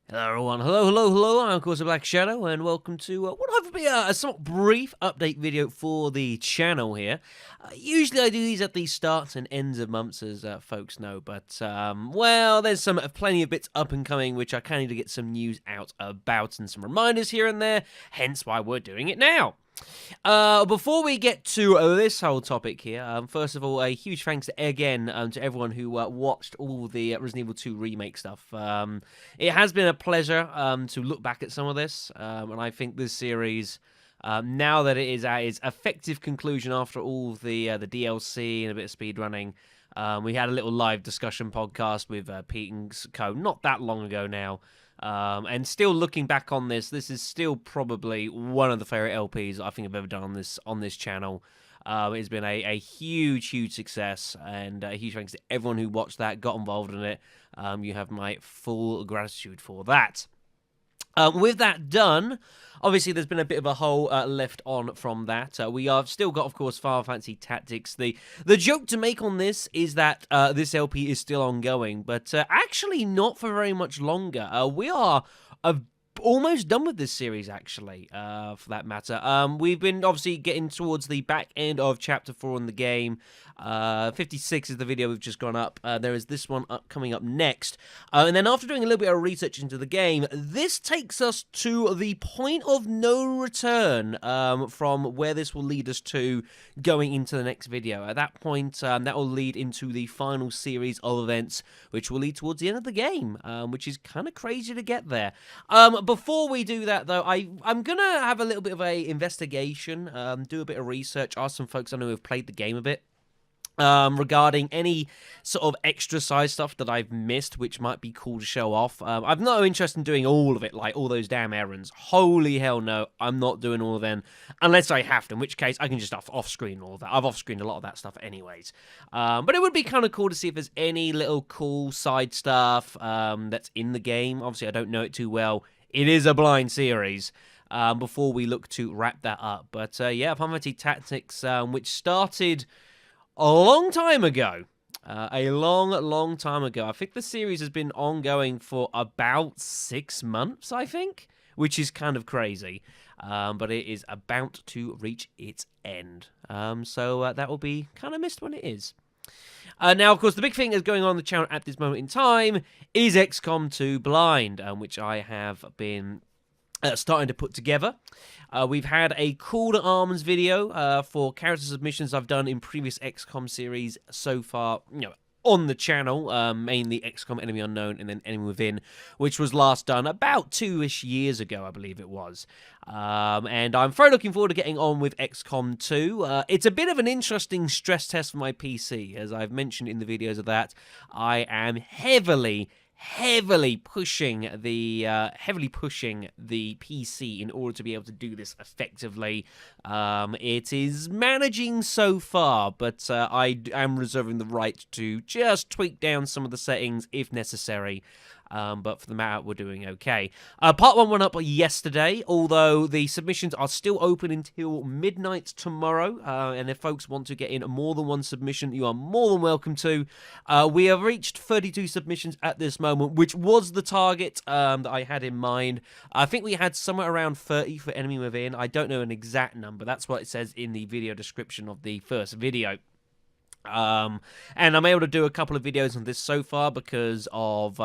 Hello everyone, hello, I'm of course a Black Shadow, and welcome to what will be a somewhat brief update video for the channel here. Usually I do these at the starts and ends of months, as folks know, but, well, there's plenty of bits up and coming which I kind of need to get some news out about and some reminders here and there, hence why we're doing it now. Before we get to this whole topic here, first of all, a huge thanks again to everyone who watched all the Resident Evil 2 remake stuff. It has been a pleasure to look back at some of this, and I think this series, now that it is at its effective conclusion after all the DLC and a bit of speedrunning, we had a little live discussion podcast with Pete and Co. not that long ago now. And still looking back on this is still probably one of the favorite LPs I think I've ever done on this channel. It's been a huge success, and a huge thanks to everyone who watched that, got involved in it. You have my full gratitude for that. With that done, obviously there's been a bit of a hole left on from that. We have still got, of course, Final Fantasy Tactics. The joke to make on this is that this LP is still ongoing, but actually not for very much longer. We are almost done with this series, actually, for that matter. We've been obviously getting towards the back end of Chapter 4 in the game. 56 is the video we've just gone up. There is this one coming up next. And then after doing a little bit of research into the game, this takes us to the point of no return from where this will lead us to going into the next video. At that point, that will lead into the final series of events, which will lead towards the end of the game, which is kind of crazy to get there. Before we do that, though, I'm going to have a little bit of a investigation, do a bit of research, ask some folks I know who have played the game a bit, regarding any sort of extra side stuff that I've missed, which might be cool to show off. I've no interest in doing all of it, like all those damn errands. Holy hell no, I'm not doing all of them, unless I have to, in which case I can just off-screen all of that. I've off-screened a lot of that stuff anyways. But it would be kind of cool to see if there's any little cool side stuff that's in the game. Obviously, I don't know it too well. It is a blind series. Before we look to wrap that up. But yeah, Final Fantasy Tactics, which started a long time ago. A long time ago. I think the series has been ongoing for about 6 months, I think, which is kind of crazy. But it is about to reach its end. So that will be kind of missed when it is. Now, of course, the big thing that's going on the channel at this moment in time is XCOM2 Blind, which I have been starting to put together. We've had a Call to Arms video for character submissions I've done in previous XCOM series so far, on the channel, mainly XCOM Enemy Unknown and then Enemy Within, which was last done about 2-ish years ago, I believe it was. And I'm very looking forward to getting on with XCOM 2. It's a bit of an interesting stress test for my PC, as I've mentioned in the videos of that. I am heavily pushing the PC in order to be able to do this effectively. It is managing so far, but I am reserving the right to just tweak down some of the settings if necessary. But for the matter, we're doing okay. Part 1 went up yesterday, although the submissions are still open until midnight tomorrow. And if folks want to get in more than one submission, you are more than welcome to. We have reached 32 submissions at this moment, which was the target that I had in mind. I think we had somewhere around 30 for Enemy Within. I don't know an exact number. That's what it says in the video description of the first video. And I'm able to do a couple of videos on this so far because of,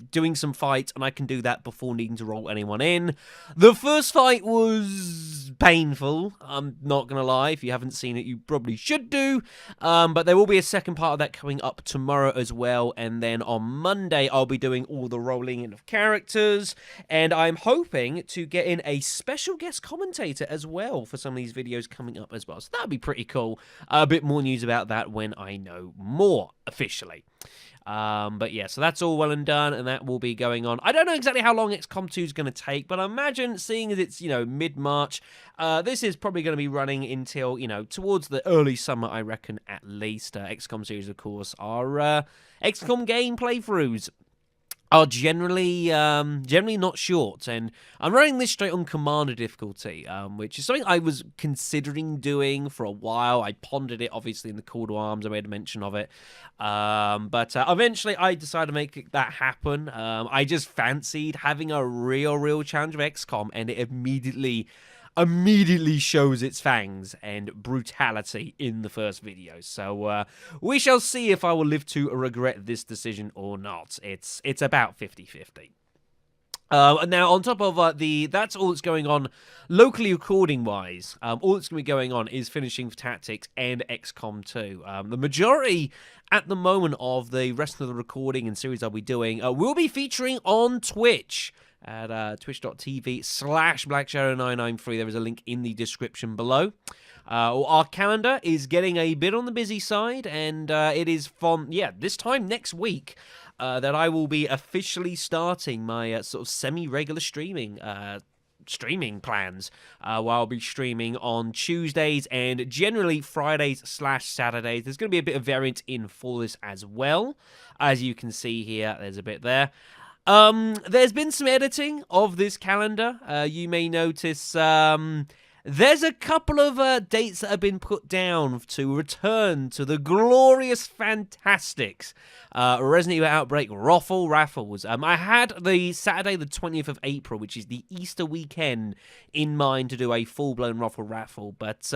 doing some fights, and I can do that before needing to roll anyone in. The first fight was painful, I'm not going to lie. If you haven't seen it, you probably should do. But there will be a second part of that coming up tomorrow as well, and then on Monday, I'll be doing all the rolling in of characters, and I'm hoping to get in a special guest commentator as well for some of these videos coming up as well. So that'd be pretty cool. A bit more news about that when I know more officially. But yeah, so that's all well and done, and that will be going on. I don't know exactly how long XCOM2 is going to take, but I imagine, seeing as it's, mid-March, this is probably going to be running until, towards the early summer, I reckon, at least. XCOM series, of course, are XCOM game playthroughs. are generally not short, and I'm running this straight on Commander difficulty, which is something I was considering doing for a while. I pondered it, obviously, in the Call to Arms. I made a mention of it, but eventually I decided to make that happen. I just fancied having a real challenge of XCOM, and it immediately shows its fangs and brutality in the first video. So we shall see if I will live to regret this decision or not. It's about 50-50. Now, on top of that's all that's going on locally recording-wise. All that's going to be going on is finishing for Tactics and XCOM2. The majority at the moment of the rest of the recording and series I'll be doing will be featuring on Twitch at twitch.tv/BlackShadow993. There is a link in the description below. Our calendar is getting a bit on the busy side, and it is from, this time next week that I will be officially starting my sort of semi-regular streaming plans, where I'll be streaming on Tuesdays and generally Fridays/Saturdays. There's going to be a bit of variance in for this as well. As you can see here, there's a bit there. There's been some editing of this calendar. You may notice there's a couple of dates that have been put down to return to the glorious fantastics. Resident Evil Outbreak Raffles. I had the Saturday the 20th of April, which is the Easter weekend, in mind to do a full-blown raffle, but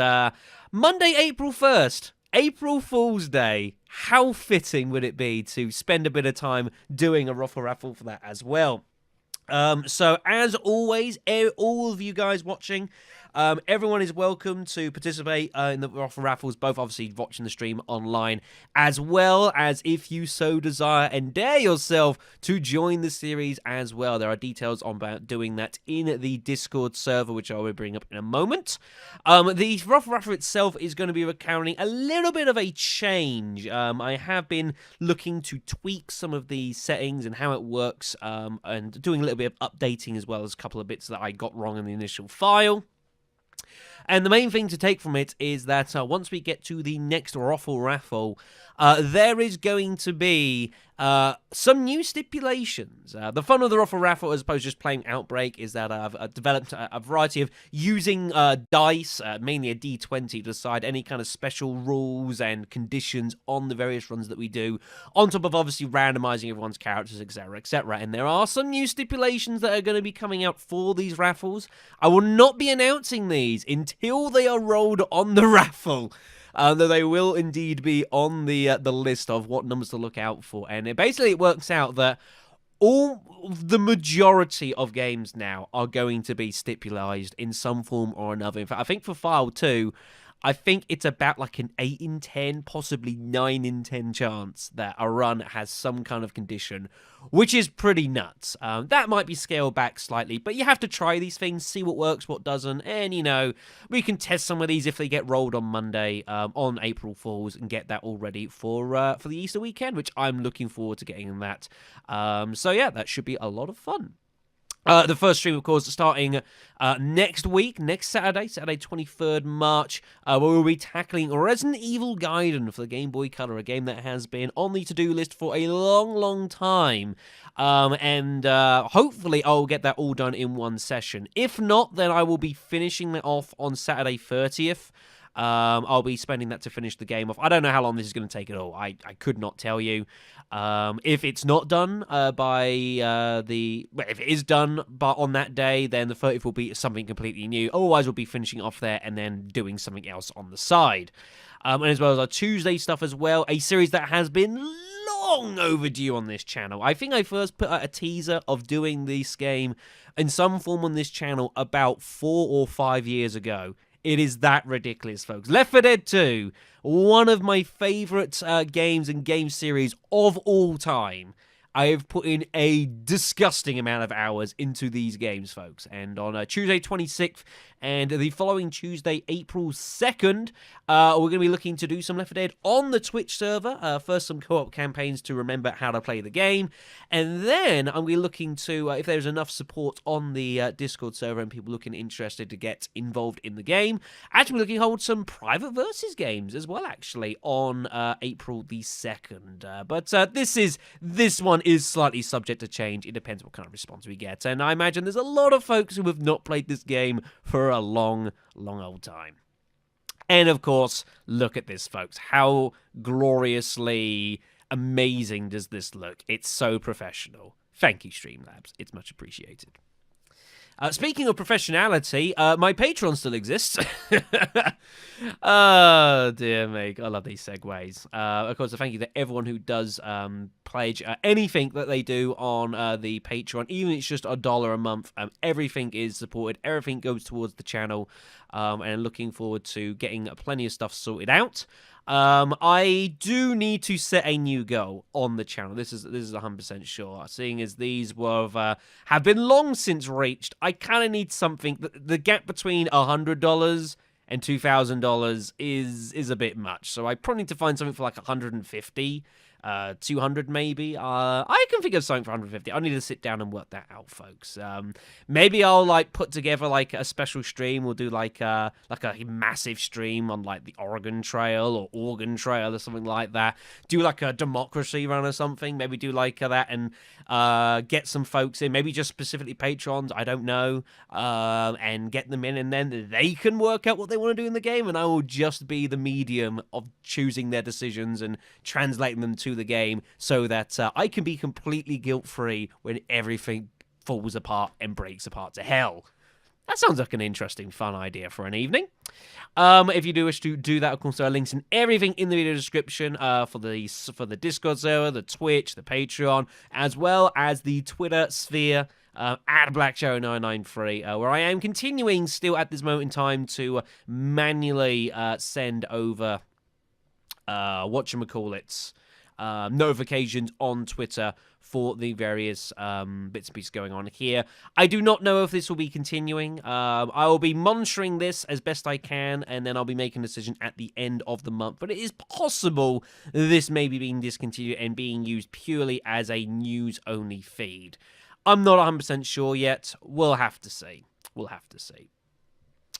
Monday, April 1st, April Fool's Day. How fitting would it be to spend a bit of time doing a raffle for that as well? So, as always, all of you guys watching, everyone is welcome to participate in the raffles, both obviously watching the stream online, as well as if you so desire and dare yourself to join the series as well. There are details on about doing that in the Discord server, which I will bring up in a moment. The raffle itself is going to be recounting a little bit of a change. I have been looking to tweak some of the settings and how it works, and doing a little bit of updating, as well as a couple of bits that I got wrong in the initial file. And the main thing to take from it is that once we get to the next raffle, there is going to be some new stipulations. The fun of the raffle, as opposed to just playing Outbreak, is that I've developed a variety of using dice, mainly a D20, to decide any kind of special rules and conditions on the various runs that we do, on top of obviously randomizing everyone's characters, etc., etc. And there are some new stipulations that are going to be coming out for these raffles. I will not be announcing these until they are rolled on the raffle. Though they will indeed be on the list of what numbers to look out for. And it works out that the majority of games now are going to be stipulated in some form or another. In fact, I think for File 2, I think it's about like an 8 in 10, possibly 9 in 10 chance that a run has some kind of condition, which is pretty nuts. That might be scaled back slightly, but you have to try these things, see what works, what doesn't, and, we can test some of these if they get rolled on Monday, on April Fools, and get that all ready for the Easter weekend, which I'm looking forward to getting that. So yeah, that should be a lot of fun. The first stream, of course, starting next week, next Saturday 23rd March, where we'll be tackling Resident Evil Gaiden for the Game Boy Color, a game that has been on the to-do list for a long time. And hopefully I'll get that all done in one session. If not, then I will be finishing that off on Saturday 30th. I'll be spending that to finish the game off. I don't know how long this is going to take at all. I could not tell you. If it's not done if it is done on that day, then the 30th will be something completely new. Otherwise, we'll be finishing off there and then doing something else on the side. And as well as our Tuesday stuff as well, a series that has been long overdue on this channel. I think I first put out a teaser of doing this game in some form on this channel about 4 or 5 years ago. It is that ridiculous, folks. Left 4 Dead 2, one of my favorite games and game series of all time. I have put in a disgusting amount of hours into these games, folks. And on Tuesday 26th and the following Tuesday, April 2nd, we're going to be looking to do some Left 4 Dead on the Twitch server. First, some co-op campaigns to remember how to play the game. And then I'm going to be looking to, if there's enough support on the Discord server and people looking interested to get involved in the game, actually looking to hold some private versus games as well, actually, on April the 2nd. But this one is slightly subject to change. It depends what kind of response we get. And I imagine there's a lot of folks who have not played this game for a long, long old time. And of course, look at this, folks. How gloriously amazing does this look? It's so professional. Thank you, Streamlabs. It's much appreciated. Speaking of professionality, my Patreon still exists. Oh, dear me. I love these segues. Of course, a thank you to everyone who does pledge anything that they do on the Patreon, even if it's just $1 a month. Everything is supported. Everything goes towards the channel. And looking forward to getting plenty of stuff sorted out. I do need to set a new goal on the channel. This is 100% sure. Seeing as these have been long since reached, I kind of need something. The gap between $100 and $2,000 is a bit much. So I probably need to find something for like 150. 200 maybe. I can think of something for 150. I need to sit down and work that out, folks. Maybe I'll like put together like a special stream. We'll do like a massive stream on like the Oregon Trail or Oregon Trail or something like that. Do like a democracy run or something. Maybe do like that and get some folks in. Maybe just specifically patrons. I don't know. And get them in, and then they can work out what they want to do in the game, and I will just be the medium of choosing their decisions and translating them to the game so that I can be completely guilt-free when everything falls apart and breaks apart to hell. That sounds like an interesting, fun idea for an evening. If you do wish to do that, of course, there are links in everything in the video description for the Discord server, the Twitch, the Patreon, as well as the Twitter sphere at BlackShadow993, where I am continuing still at this moment in time to manually send over whatchamacallits, notifications on Twitter for the various bits and pieces going on here. I do not know if this will be continuing. I will be monitoring this as best I can, and then I'll be making a decision at the end of the month. But it is possible this may be being discontinued and being used purely as a news-only feed. I'm not 100% sure yet. We'll have to see. We'll have to see.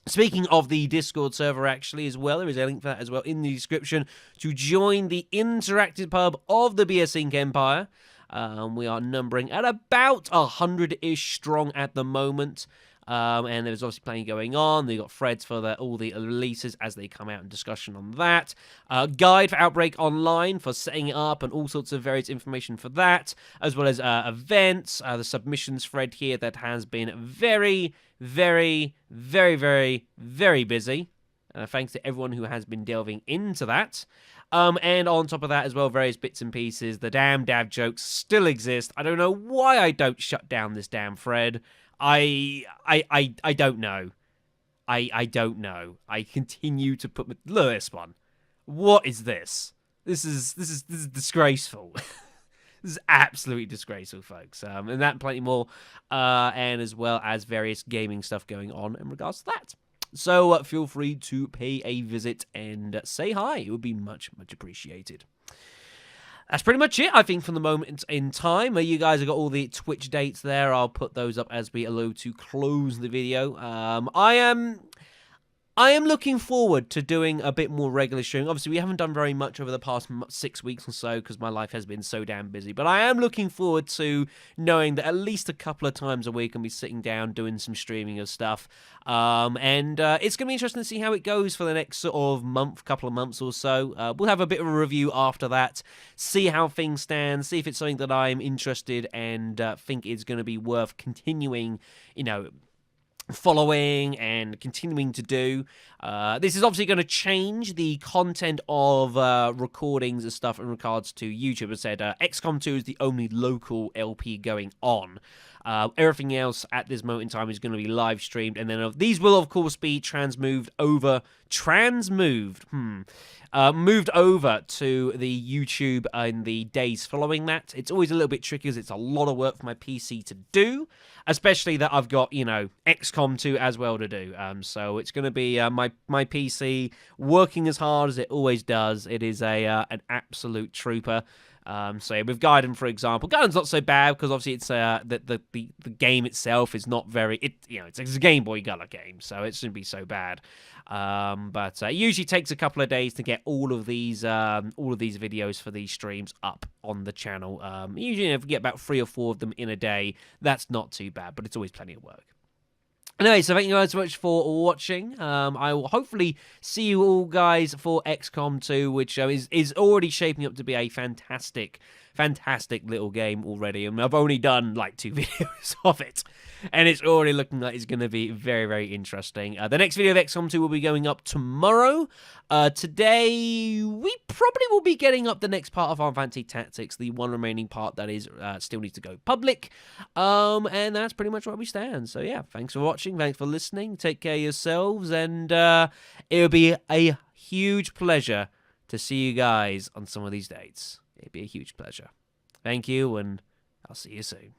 Speaking of the Discord server, actually, as well, there is a link for that as well in the description to join the interactive pub of the BS Inc. Empire. We are numbering at about 100-ish strong at the moment. And there's obviously plenty going on. They've got threads for all the releases as they come out and discussion on that. Guide for Outbreak Online for setting it up and all sorts of various information for that, as well as events, the submissions thread here that has been very, very, very, very, very busy. Thanks to everyone who has been delving into that. And on top of that as well, various bits and pieces. The damn dad jokes still exist. I don't know why I don't shut down this damn thread. I don't know. I don't know. I continue to put look at this one. What is this? This is disgraceful. This is absolutely disgraceful, folks. And that and plenty more. And as well as various gaming stuff going on in regards to that. So feel free to pay a visit and say hi. It would be much, much appreciated. That's pretty much it, I think, from the moment in time. You guys have got all the Twitch dates there. I'll put those up as we allude to close the video. I am looking forward to doing a bit more regular streaming. Obviously, we haven't done very much over the past 6 weeks or so because my life has been so damn busy. But I am looking forward to knowing that at least a couple of times a week I'll be sitting down doing some streaming of stuff. And it's going to be interesting to see how it goes for the next sort of couple of months or so. We'll have a bit of a review after that, see how things stand, see if it's something that I'm interested and think is going to be worth continuing, following and continuing to do. This is obviously going to change the content of recordings and stuff in regards to YouTube. As I said, XCOM2 is the only local LP going on. Everything else at this moment in time is going to be live streamed, and then these will of course be moved over to the YouTube in the days following that. It's always a little bit tricky because it's a lot of work for my PC to do, especially that I've got, XCOM2 as well to do. So it's going to be my PC working as hard as it always does. It is an absolute trooper. So yeah, with Gaiden, for example, Gaiden's not so bad because obviously it's the game itself is not very it's a Game Boy Color game, so it shouldn't be so bad. But it usually takes a couple of days to get all of these videos for these streams up on the channel. Usually, if you get about 3 or 4 of them in a day, that's not too bad, but it's always plenty of work. Anyway, so thank you guys so much for watching. I will hopefully see you all guys for XCOM2, which is already shaping up to be a fantastic little game already. And I've only done like 2 videos of it, and it's already looking like it's going to be very, very interesting. The next video of XCOM2 will be going up tomorrow. Today, we probably will be getting up the next part of Armed Fantasy Tactics, the one remaining part that is still needs to go public. And that's pretty much where we stand. So yeah, thanks for watching, thanks for listening, take care of yourselves, and it'll be a huge pleasure to see you guys on some of these dates. It'd be a huge pleasure. Thank you, and I'll see you soon.